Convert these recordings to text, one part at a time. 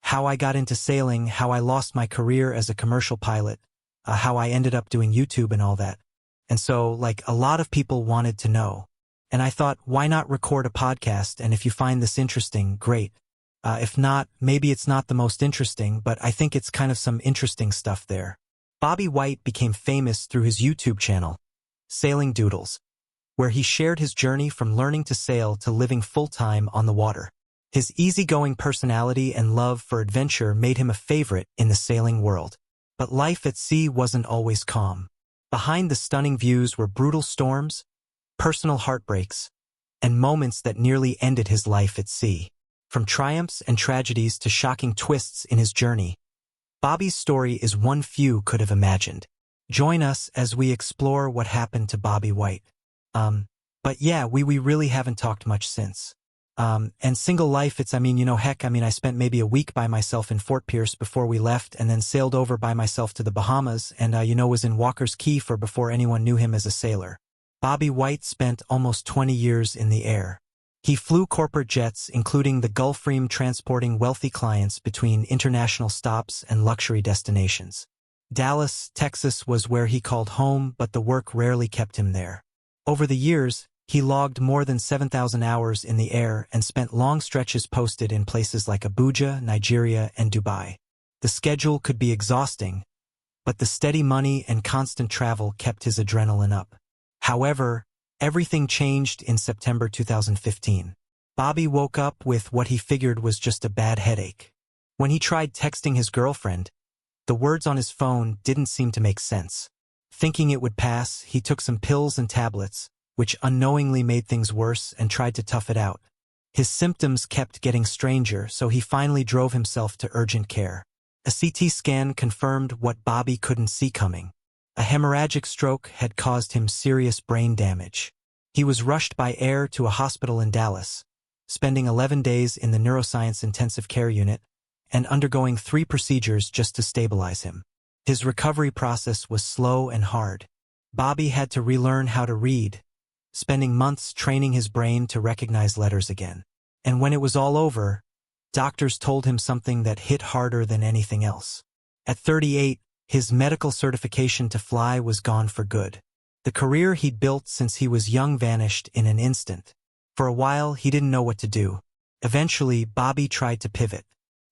how I got into sailing, how I lost my career as a commercial pilot, how I ended up doing YouTube and all that. And so, like, a lot of people wanted to know. And I thought, why not record a podcast? And if you find this interesting, great. If not, maybe it's not the most interesting, but I think it's kind of some interesting stuff there. Bobby White became famous through his YouTube channel, Sailing Doodles, where he shared his journey from learning to sail to living full-time on the water. His easygoing personality and love for adventure made him a favorite in the sailing world. But life at sea wasn't always calm. Behind the stunning views were brutal storms, personal heartbreaks, and moments that nearly ended his life at sea. From triumphs and tragedies to shocking twists in his journey, Bobby's story is one few could have imagined. Join us as we explore what happened to Bobby White. But yeah, we really haven't talked much since. And single life, I spent maybe a week by myself in Fort Pierce before we left and then sailed over by myself to the Bahamas and, was in Walker's Key before anyone knew him as a sailor. Bobby White spent almost 20 years in the air. He flew corporate jets, including the Gulfstream, transporting wealthy clients between international stops and luxury destinations. Dallas, Texas was where he called home, but the work rarely kept him there. Over the years, he logged more than 7,000 hours in the air and spent long stretches posted in places like Abuja, Nigeria, and Dubai. The schedule could be exhausting, but the steady money and constant travel kept his adrenaline up. However, everything changed in September 2015. Bobby woke up with what he figured was just a bad headache. When he tried texting his girlfriend, the words on his phone didn't seem to make sense. Thinking it would pass, he took some pills and tablets, which unknowingly made things worse, and tried to tough it out. His symptoms kept getting stranger, so he finally drove himself to urgent care. A CT scan confirmed what Bobby couldn't see coming. A hemorrhagic stroke had caused him serious brain damage. He was rushed by air to a hospital in Dallas, spending 11 days in the neuroscience intensive care unit and undergoing 3 procedures just to stabilize him. His recovery process was slow and hard. Bobby had to relearn how to read, spending months training his brain to recognize letters again. And when it was all over, doctors told him something that hit harder than anything else. At 38, his medical certification to fly was gone for good. The career he'd built since he was young vanished in an instant. For a while, he didn't know what to do. Eventually, Bobby tried to pivot.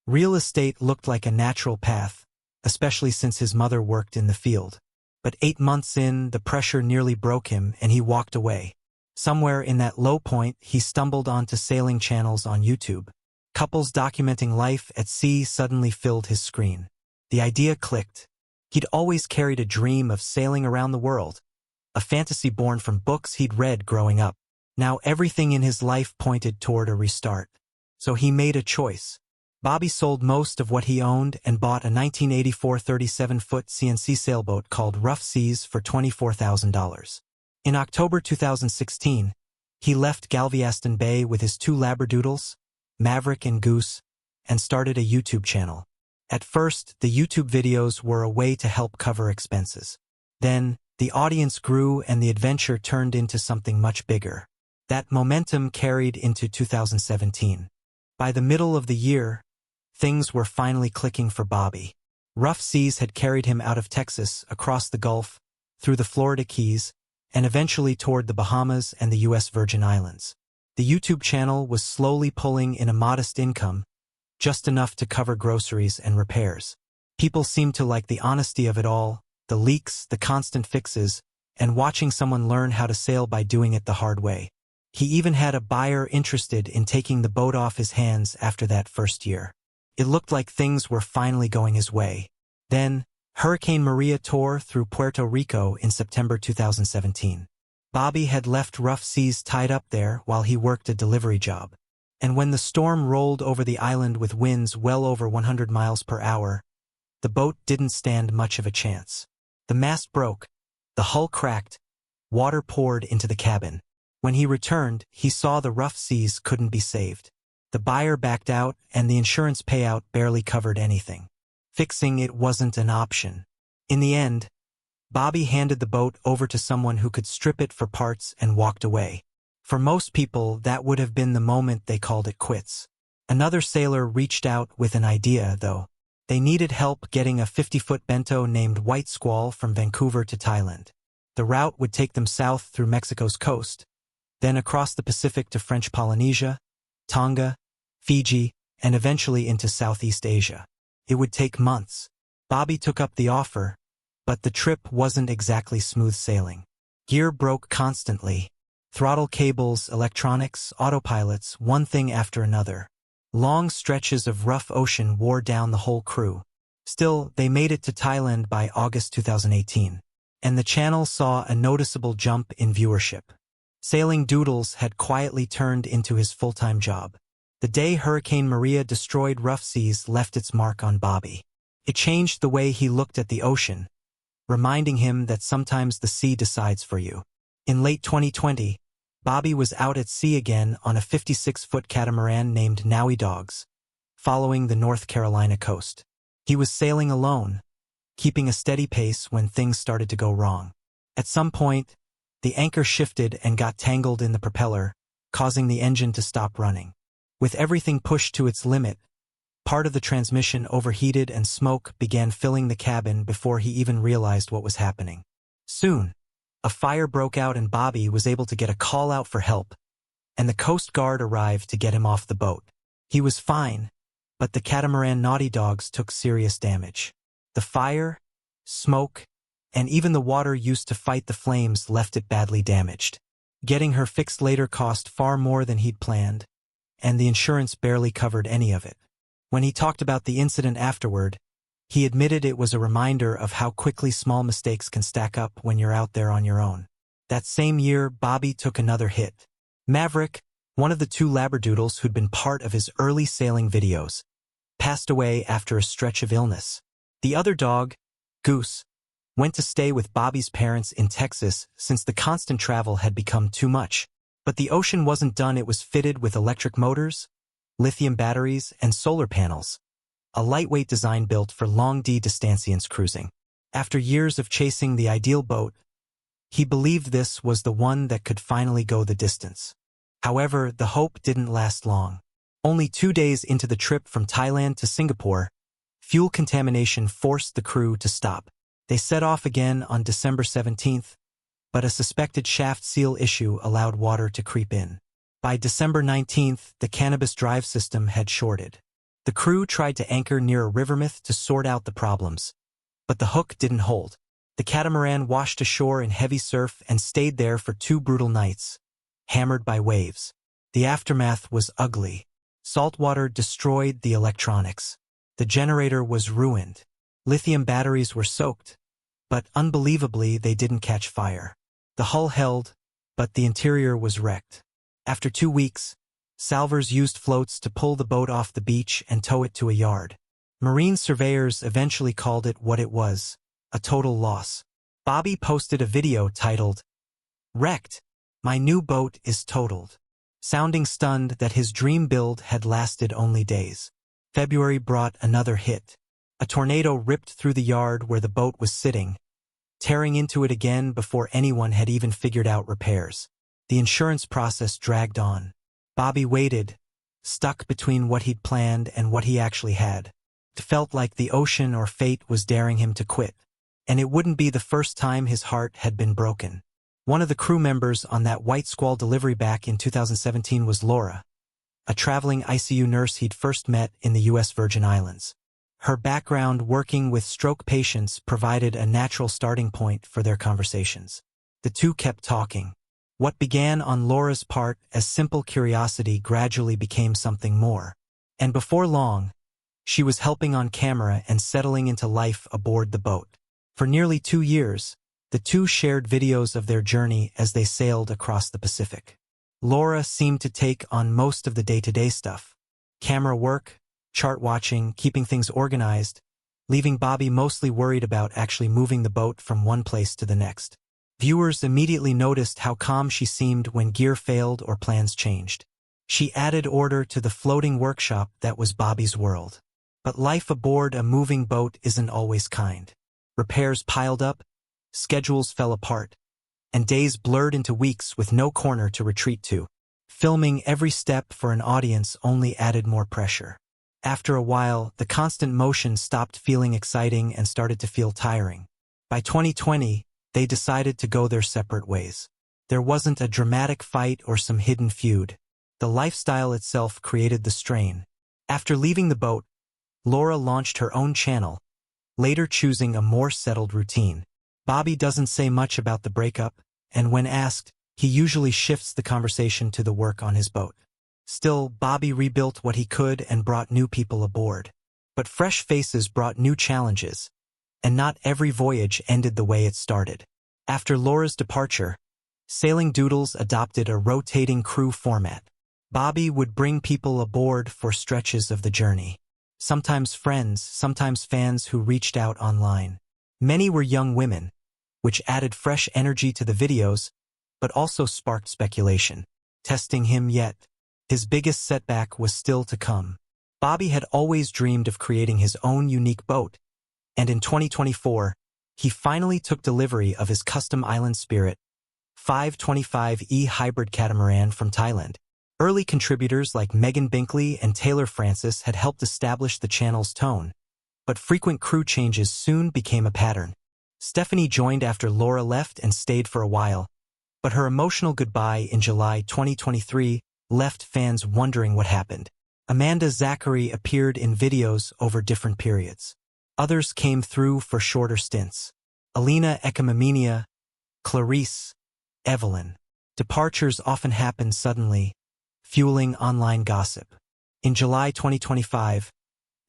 Real estate looked like a natural path, especially since his mother worked in the field. But 8 months in, the pressure nearly broke him and he walked away. Somewhere in that low point, he stumbled onto sailing channels on YouTube. Couples documenting life at sea suddenly filled his screen. The idea clicked. He'd always carried a dream of sailing around the world, a fantasy born from books he'd read growing up. Now everything in his life pointed toward a restart. So he made a choice. Bobby sold most of what he owned and bought a 1984 37-foot CNC sailboat called Rough Seas for $24,000. In October 2016, he left Galveston Bay with his 2 Labradoodles, Maverick and Goose, and started a YouTube channel. At first, the YouTube videos were a way to help cover expenses. Then, the audience grew and the adventure turned into something much bigger. That momentum carried into 2017. By the middle of the year, things were finally clicking for Bobby. Rough Seas had carried him out of Texas, across the Gulf, through the Florida Keys, and eventually toward the Bahamas and the U.S. Virgin Islands. The YouTube channel was slowly pulling in a modest income, just enough to cover groceries and repairs. People seemed to like the honesty of it all, the leaks, the constant fixes, and watching someone learn how to sail by doing it the hard way. He even had a buyer interested in taking the boat off his hands after that first year. It looked like things were finally going his way. Then, Hurricane Maria tore through Puerto Rico in September 2017. Bobby had left Rough Seas tied up there while he worked a delivery job. And when the storm rolled over the island with winds well over 100 miles per hour, the boat didn't stand much of a chance. The mast broke, the hull cracked, water poured into the cabin. When he returned, he saw the Rough Seas couldn't be saved. The buyer backed out and the insurance payout barely covered anything. Fixing it wasn't an option. In the end, Bobby handed the boat over to someone who could strip it for parts and walked away. For most people, that would have been the moment they called it quits. Another sailor reached out with an idea, though. They needed help getting a 50-foot bento named White Squall from Vancouver to Thailand. The route would take them south through Mexico's coast, then across the Pacific to French Polynesia, Tonga, Fiji, and eventually into Southeast Asia. It would take months. Bobby took up the offer, but the trip wasn't exactly smooth sailing. Gear broke constantly. Throttle cables, electronics, autopilots, one thing after another. Long stretches of rough ocean wore down the whole crew. Still, they made it to Thailand by August 2018, and the channel saw a noticeable jump in viewership. Sailing Doodles had quietly turned into his full-time job. The day Hurricane Maria destroyed rough seas left its mark on Bobby. It changed the way he looked at the ocean, reminding him that sometimes the sea decides for you. In late 2020, Bobby was out at sea again on a 56-foot catamaran named Nowie Dogs, following the North Carolina coast. He was sailing alone, keeping a steady pace when things started to go wrong. At some point, the anchor shifted and got tangled in the propeller, causing the engine to stop running. With everything pushed to its limit, part of the transmission overheated and smoke began filling the cabin before he even realized what was happening. Soon, a fire broke out and Bobby was able to get a call out for help, and the Coast Guard arrived to get him off the boat. He was fine, but the catamaran Naughty Dogs took serious damage. The fire, smoke, and even the water used to fight the flames left it badly damaged. Getting her fixed later cost far more than he'd planned, and the insurance barely covered any of it. When he talked about the incident afterward, he admitted it was a reminder of how quickly small mistakes can stack up when you're out there on your own. That same year, Bobby took another hit. Maverick, one of the two Labradoodles who'd been part of his early sailing videos, passed away after a stretch of illness. The other dog, Goose, went to stay with Bobby's parents in Texas since the constant travel had become too much. But the ocean wasn't done. It was fitted with electric motors, lithium batteries, and solar panels. A lightweight design built for long distancias cruising. After years of chasing the ideal boat, he believed this was the one that could finally go the distance. However, the hope didn't last long. Only 2 days into the trip from Thailand to Singapore, fuel contamination forced the crew to stop. They set off again on December 17th, but a suspected shaft seal issue allowed water to creep in. By December 19th, the cannabis drive system had shorted. The crew tried to anchor near a rivermouth to sort out the problems, but the hook didn't hold. The catamaran washed ashore in heavy surf and stayed there for 2 brutal nights, hammered by waves. The aftermath was ugly. Saltwater destroyed the electronics. The generator was ruined. Lithium batteries were soaked, but unbelievably they didn't catch fire. The hull held, but the interior was wrecked. After 2 weeks, salvors used floats to pull the boat off the beach and tow it to a yard. Marine surveyors eventually called it what it was, a total loss. Bobby posted a video titled, "Wrecked, my new boat is totaled," sounding stunned that his dream build had lasted only days. February brought another hit. A tornado ripped through the yard where the boat was sitting, tearing into it again before anyone had even figured out repairs. The insurance process dragged on. Bobby waited, stuck between what he'd planned and what he actually had. It felt like the ocean or fate was daring him to quit. And it wouldn't be the first time his heart had been broken. One of the crew members on that White Squall delivery back in 2017 was Laura, a traveling ICU nurse he'd first met in the U.S. Virgin Islands. Her background working with stroke patients provided a natural starting point for their conversations. The two kept talking. What began on Laura's part as simple curiosity gradually became something more. And before long, she was helping on camera and settling into life aboard the boat. For nearly 2 years, the two shared videos of their journey as they sailed across the Pacific. Laura seemed to take on most of the day-to-day stuff. Camera work, chart watching, keeping things organized, leaving Bobby mostly worried about actually moving the boat from one place to the next. Viewers immediately noticed how calm she seemed when gear failed or plans changed. She added order to the floating workshop that was Bobby's world. But life aboard a moving boat isn't always kind. Repairs piled up, schedules fell apart, and days blurred into weeks with no corner to retreat to. Filming every step for an audience only added more pressure. After a while, the constant motion stopped feeling exciting and started to feel tiring. By 2020, they decided to go their separate ways. There wasn't a dramatic fight or some hidden feud. The lifestyle itself created the strain. After leaving the boat, Laura launched her own channel, later choosing a more settled routine. Bobby doesn't say much about the breakup, and when asked, he usually shifts the conversation to the work on his boat. Still, Bobby rebuilt what he could and brought new people aboard. But fresh faces brought new challenges, and not every voyage ended the way it started. After Laura's departure, Sailing Doodles adopted a rotating crew format. Bobby would bring people aboard for stretches of the journey. Sometimes friends, sometimes fans who reached out online. Many were young women, which added fresh energy to the videos, but also sparked speculation. Testing him yet? His biggest setback was still to come. Bobby had always dreamed of creating his own unique boat, and in 2024, he finally took delivery of his custom Island Spirit 525E hybrid catamaran from Thailand. Early contributors like Megan Binkley and Taylor Francis had helped establish the channel's tone, but frequent crew changes soon became a pattern. Stephanie joined after Laura left and stayed for a while, but her emotional goodbye in July 2023 left fans wondering what happened. Amanda Zachary appeared in videos over different periods. Others came through for shorter stints. Alina Ekamamenia, Clarice, Evelyn. Departures often happened suddenly, fueling online gossip. In July 2025,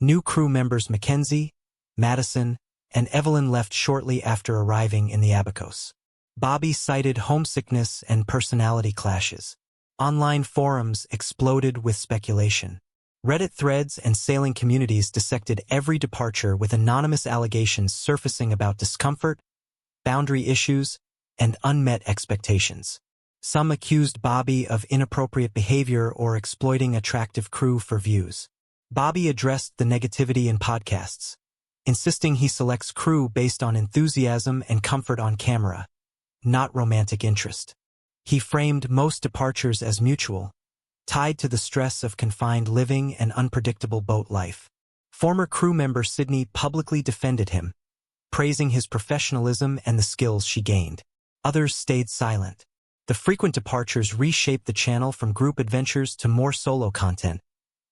new crew members Mackenzie, Madison, and Evelyn left shortly after arriving in the Abacos. Bobby cited homesickness and personality clashes. Online forums exploded with speculation. Reddit threads and sailing communities dissected every departure with anonymous allegations surfacing about discomfort, boundary issues, and unmet expectations. Some accused Bobby of inappropriate behavior or exploiting attractive crew for views. Bobby addressed the negativity in podcasts, insisting he selects crew based on enthusiasm and comfort on camera, not romantic interest. He framed most departures as mutual, tied to the stress of confined living and unpredictable boat life. Former crew member Sydney publicly defended him, praising his professionalism and the skills she gained. Others stayed silent. The frequent departures reshaped the channel from group adventures to more solo content,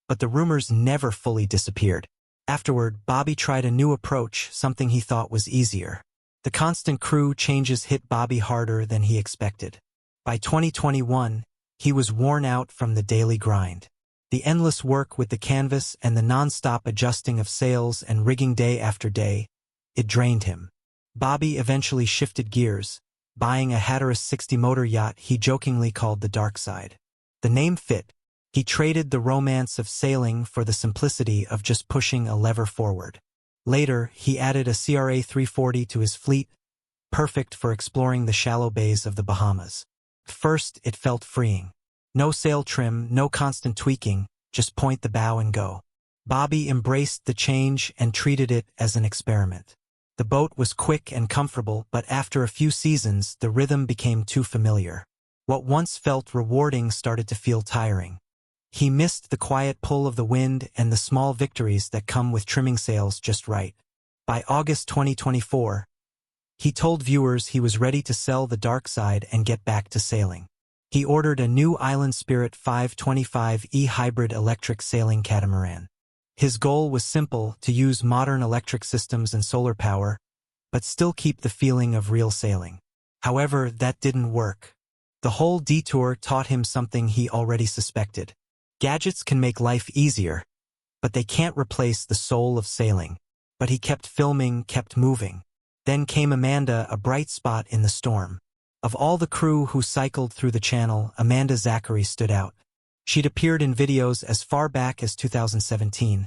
but the rumors never fully disappeared. Afterward, Bobby tried a new approach, something he thought was easier. The constant crew changes hit Bobby harder than he expected. By 2021, he was worn out from the daily grind. The endless work with the canvas and the non-stop adjusting of sails and rigging day after day, it drained him. Bobby eventually shifted gears, buying a Hatteras 60 motor yacht he jokingly called the Dark Side. The name fit. He traded the romance of sailing for the simplicity of just pushing a lever forward. Later, he added a CRA 340 to his fleet, perfect for exploring the shallow bays of the Bahamas. At first, it felt freeing. No sail trim, no constant tweaking, just point the bow and go. Bobby embraced the change and treated it as an experiment. The boat was quick and comfortable, but after a few seasons, the rhythm became too familiar. What once felt rewarding started to feel tiring. He missed the quiet pull of the wind and the small victories that come with trimming sails just right. By August 2024, he told viewers he was ready to sell the Dark Side and get back to sailing. He ordered a new Island Spirit 525E hybrid electric sailing catamaran. His goal was simple: to use modern electric systems and solar power, but still keep the feeling of real sailing. However, that didn't work. The whole detour taught him something he already suspected. Gadgets can make life easier, but they can't replace the soul of sailing. But he kept filming, kept moving. Then came Amanda, a bright spot in the storm. Of all the crew who cycled through the channel, Amanda Zachary stood out. She'd appeared in videos as far back as 2017,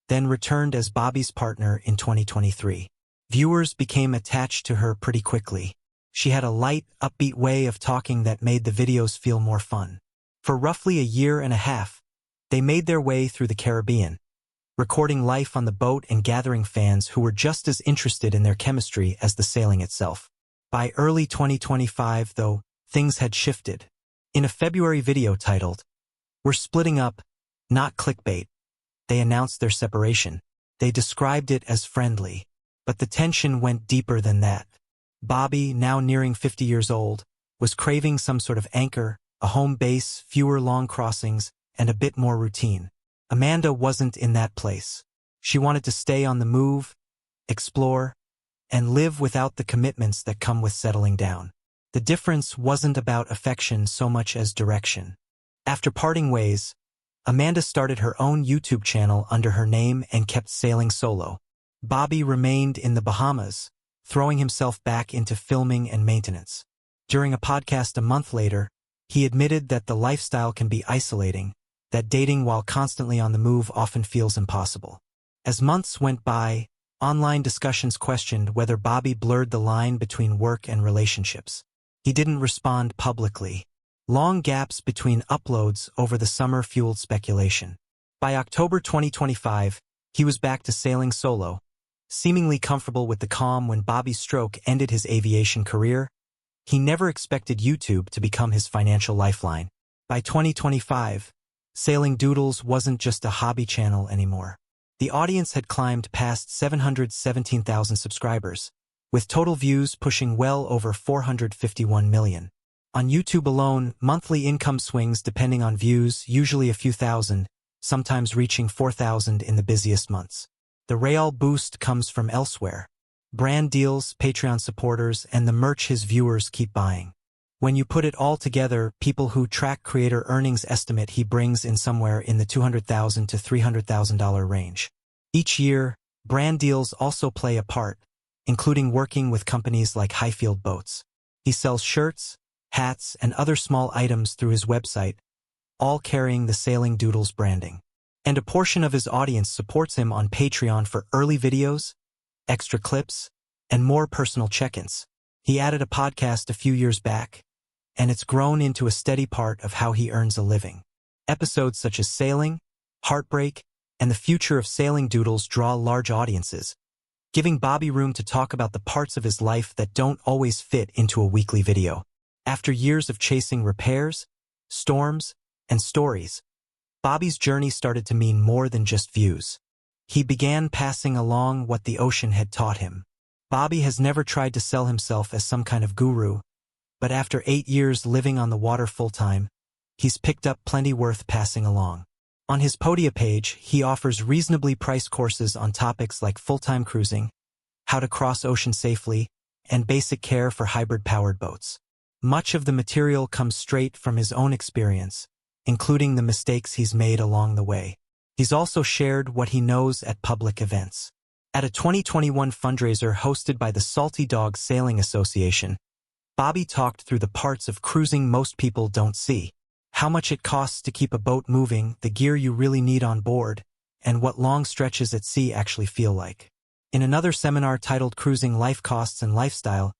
then returned as Bobby's partner in 2023. Viewers became attached to her pretty quickly. She had a light, upbeat way of talking that made the videos feel more fun. For roughly a year and a half, they made their way through the Caribbean, recording life on the boat and gathering fans who were just as interested in their chemistry as the sailing itself. By early 2025, though, things had shifted. In a February video titled, "We're splitting up, not clickbait," they announced their separation. They described it as friendly, but the tension went deeper than that. Bobby, now nearing 50 years old, was craving some sort of anchor, a home base, fewer long crossings, and a bit more routine. Amanda wasn't in that place. She wanted to stay on the move, explore, and live without the commitments that come with settling down. The difference wasn't about affection so much as direction. After parting ways, Amanda started her own YouTube channel under her name and kept sailing solo. Bobby remained in the Bahamas, throwing himself back into filming and maintenance. During a podcast a month later, he admitted that the lifestyle can be isolating, that dating while constantly on the move often feels impossible. As months went by, online discussions questioned whether Bobby blurred the line between work and relationships. He didn't respond publicly. Long gaps between uploads over the summer fueled speculation. By October 2025, he was back to sailing solo, seemingly comfortable with the calm when Bobby's stroke ended his aviation career. He never expected YouTube to become his financial lifeline. By 2025, Sailing Doodles wasn't just a hobby channel anymore. The audience had climbed past 717,000 subscribers, with total views pushing well over 451 million. On YouTube alone, monthly income swings depending on views, usually a few thousand, sometimes reaching 4,000 in the busiest months. The real boost comes from elsewhere. Brand deals, Patreon supporters, and the merch his viewers keep buying. When you put it all together, people who track creator earnings estimate he brings in somewhere in the $200,000 to $300,000 range. Each year, brand deals also play a part, including working with companies like Highfield Boats. He sells shirts, hats, and other small items through his website, all carrying the Sailing Doodles branding. And a portion of his audience supports him on Patreon for early videos, extra clips, and more personal check-ins. He added a podcast a few years back, and it's grown into a steady part of how he earns a living. Episodes such as Sailing, Heartbreak, and the future of Sailing Doodles draw large audiences, giving Bobby room to talk about the parts of his life that don't always fit into a weekly video. After years of chasing repairs, storms, and stories, Bobby's journey started to mean more than just views. He began passing along what the ocean had taught him. Bobby has never tried to sell himself as some kind of guru, but after 8 years living on the water full-time, he's picked up plenty worth passing along. On his Podia page, he offers reasonably priced courses on topics like full-time cruising, how to cross ocean safely, and basic care for hybrid-powered boats. Much of the material comes straight from his own experience, including the mistakes he's made along the way. He's also shared what he knows at public events. At a 2021 fundraiser hosted by the Salty Dog Sailing Association, Bobby talked through the parts of cruising most people don't see. How much it costs to keep a boat moving, the gear you really need on board, and what long stretches at sea actually feel like. In another seminar titled Cruising Life Costs and Lifestyle,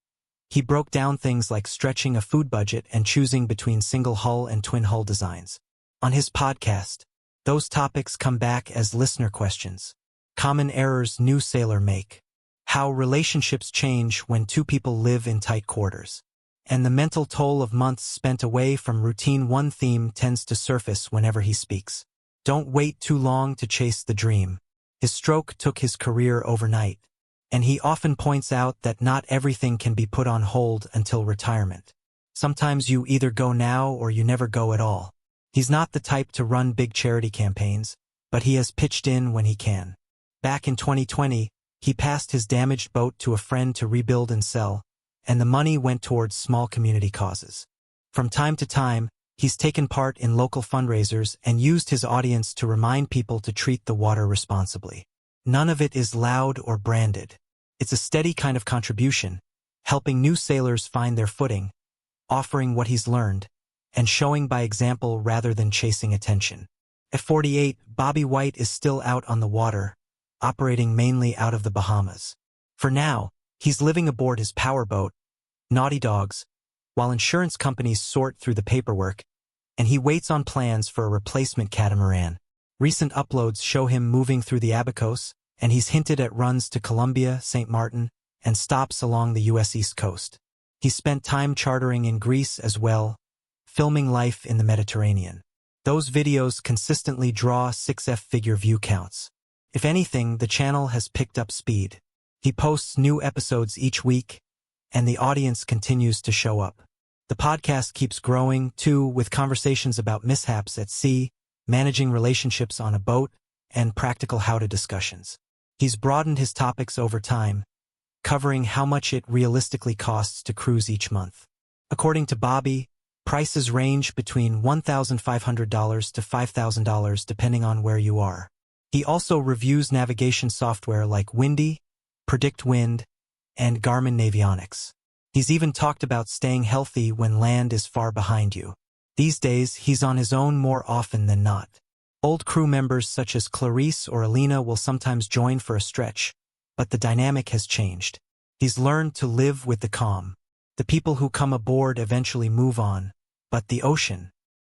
he broke down things like stretching a food budget and choosing between single hull and twin hull designs. On his podcast, those topics come back as listener questions. Common errors new sailor make. How relationships change when two people live in tight quarters. And the mental toll of months spent away from routine. One theme tends to surface whenever he speaks. Don't wait too long to chase the dream. His stroke took his career overnight, and he often points out that not everything can be put on hold until retirement. Sometimes you either go now or you never go at all. He's not the type to run big charity campaigns, but he has pitched in when he can. Back in 2020, he passed his damaged boat to a friend to rebuild and sell, and the money went towards small community causes. From time to time, he's taken part in local fundraisers and used his audience to remind people to treat the water responsibly. None of it is loud or branded. It's a steady kind of contribution, helping new sailors find their footing, offering what he's learned, and showing by example rather than chasing attention. At 48, Bobby White is still out on the water, operating mainly out of the Bahamas. For now, he's living aboard his powerboat, Naughty Dogs, while insurance companies sort through the paperwork, and he waits on plans for a replacement catamaran. Recent uploads show him moving through the Abacos, and he's hinted at runs to Colombia, St. Martin, and stops along the U.S. East Coast. He spent time chartering in Greece as well, filming life in the Mediterranean. Those videos consistently draw 6F-figure view counts. If anything, the channel has picked up speed. He posts new episodes each week, and the audience continues to show up. The podcast keeps growing, too, with conversations about mishaps at sea, managing relationships on a boat, and practical how-to discussions. He's broadened his topics over time, covering how much it realistically costs to cruise each month. According to Bobby, prices range between $1,500 to $5,000 depending on where you are. He also reviews navigation software like Windy, Predict Wind, and Garmin Navionics. He's even talked about staying healthy when land is far behind you. These days, he's on his own more often than not. Old crew members such as Clarice or Alina will sometimes join for a stretch, but the dynamic has changed. He's learned to live with the calm. The people who come aboard eventually move on, but the ocean,